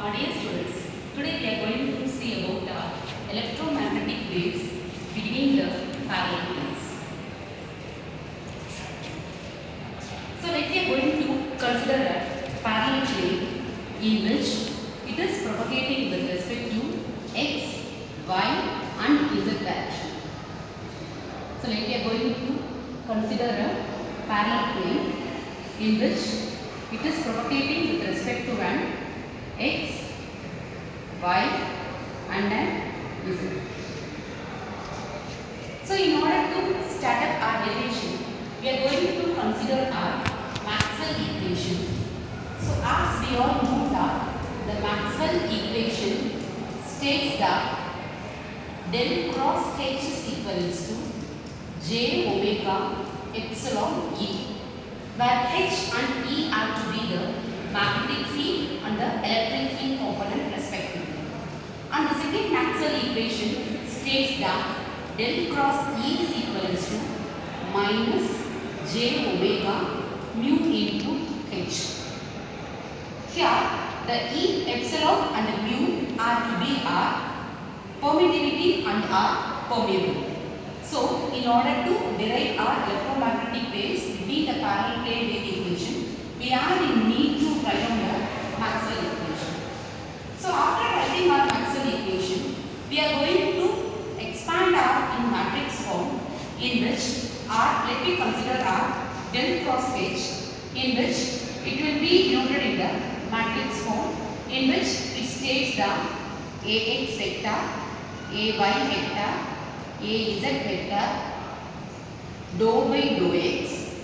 Dear students, today we are going to see about electromagnetic waves between the parallel planes. So like we are going to consider a parallel plane in which it is propagating with respect to x, y and z direction. So like we are going to consider a parallel plane in which it is propagating with respect to an x, y and an z. So in order to start up our derivation, we are going to consider our Maxwell equation. So as we all know that the Maxwell equation states that del cross H is equals to j omega epsilon E, where H and E are to be the magnetic field and the electric field component respectively. And the second Maxwell equation states that del cross E is equals to minus j omega mu into H. Here the E, epsilon and the mu are to be our permittivity and our permeability. So in order to derive our electromagnetic waves between the parallel plane wave equation, we are in need to write down the Maxwell equation. So after writing our Maxwell equation, we are going to expand our in matrix form, in which our, let me consider our del cross H, in which it will be denoted in the matrix form, in which it states the Ax vector, Ay vector, Az vector, dou by dou x,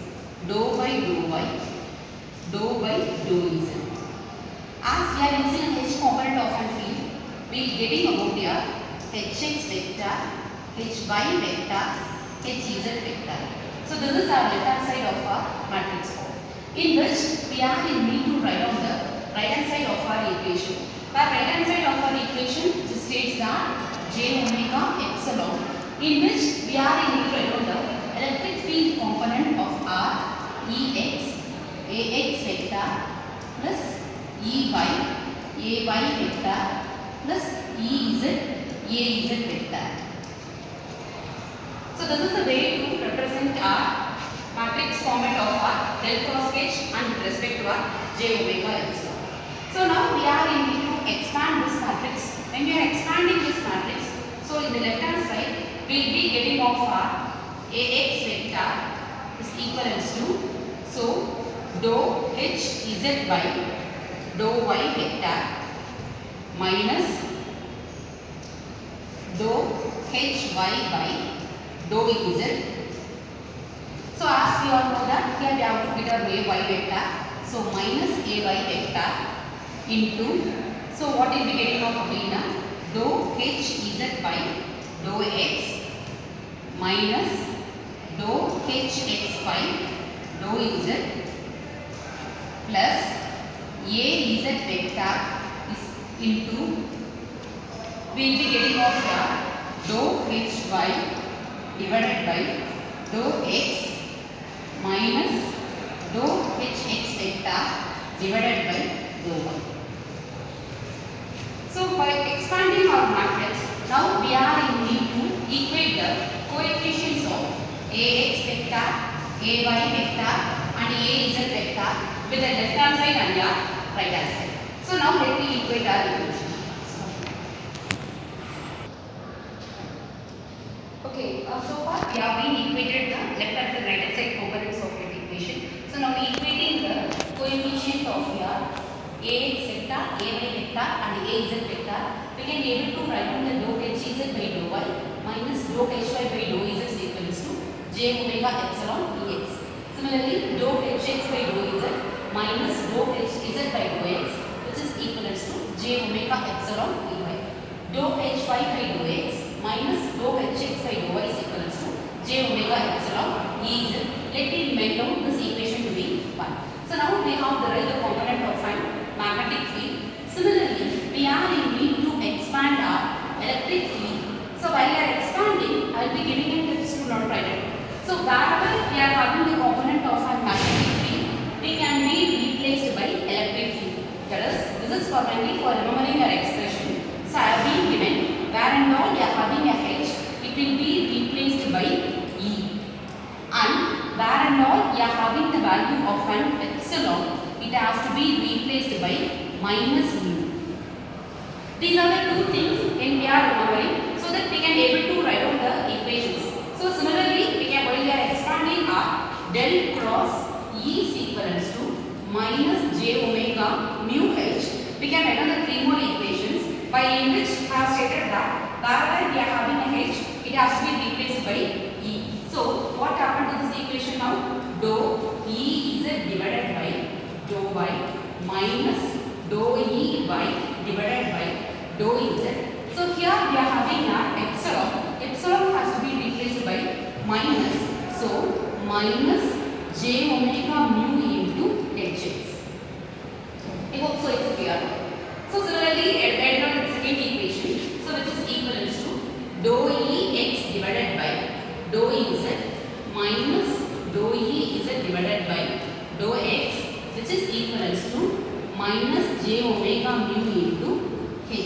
dou by dou y, dou by dou z. As we are using an H component of an field, we will getting about here Hx vector, Hy vector, Hz vector. So this is our left hand side of our matrix form, in which we are in need to write down the right hand side of our equation. Where right hand side of our equation states that j omega epsilon, in which we are in need to write down the electric field component of our Ex, Ax vector plus Ey, Ay vector plus Ez, Az vector. So this is the way to represent our matrix format of our del cross H and with respect to our j omega epsilon. So now we are in need to expand this matrix. When we are expanding this matrix, so in the left hand side we will be getting off our Ax vector is equivalent to, so dou Hz by dou y vector minus dou Hy by dou z. So as we all know that here we have to get our y vector, so minus ay vector into, so what will be getting of arena, dou Hz by dou x minus dou Hx by dou z plus Az vector is into, we will be getting of here dou Hy divided by dou x minus dou Hx vector divided by dou y. So by expanding our matrix, now we are in need to equate the coefficients of Ax vector, Ay vector and Az vector with the left hand side and the right hand side. So now let me equate our equation. Okay, so far we have been equated the left hand and right hand side components of the equation. So now equating the coefficient of your Ax vector, Ay vector and Az vector, we can be able to write down the dou Hz by dou y minus dou Hy by dou z is equals to j omega epsilon Ex. Similarly, dou Hx by dou z minus dou Hz by dou x, which is equals to j omega epsilon Ey. Dou Hy by dou x minus dou Hx by dou y is equals to j omega epsilon Ez. Let me make down this equation to be 1. So now we have derived the component of an magnetic field. Similarly, we are in need to expand our electric field. So while we are expanding, I will be giving you tips to not write it. So wherever we are having the component of a magnetic field, we can be replaced by electric field. That is, this is for only for remembering your expression. So I have been given where and all you are having a H, it will be replaced by E. And where and all you are having the value of an epsilon, it has to be replaced by minus mu. These are the two things in we are remembering so that we can able to write out the equations. So similarly, we can while we are expanding our del cross E is equivalent to minus j omega mu h. We can write down the three more equations by in which I have stated that wherever we are having a h, it has to be replaced by E. So what happened to this equation now? Dou E is divided by dou y minus dou E y divided by dou z. So here we are having our epsilon. Epsilon has to be replaced by minus. So minus j omega mu into hx. I hope so it's clear. So similarly, write down the second equation. So which is equivalent to dou E x divided by dou E z minus dou E z divided by dou x, which is equivalent to minus j omega mu into hy.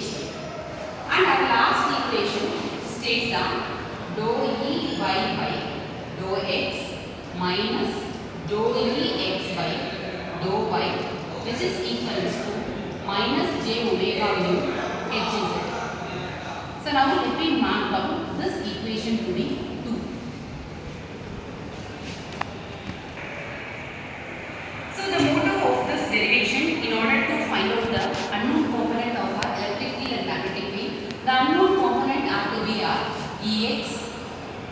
And our last equation states that dou E y by dou x minus dou E x by dou y, which is equal to minus j omega mu hz. So now let me mark down this equation to be 2. So the motto of this derivation, in order to find out the unknown component of our electric field and magnetic field, the unknown component are to be our Ex,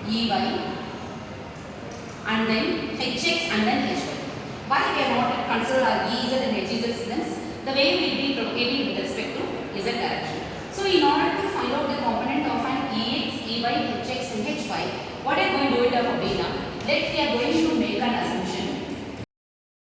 Ey, and then Hx and then Hy. Why we are not consider our Ez and Hz since the way we will be propagating with respect to Z direction. So in order to find out the component of an Ex, Ey, Hx and Hy, what are going to do it for B now? Let we are going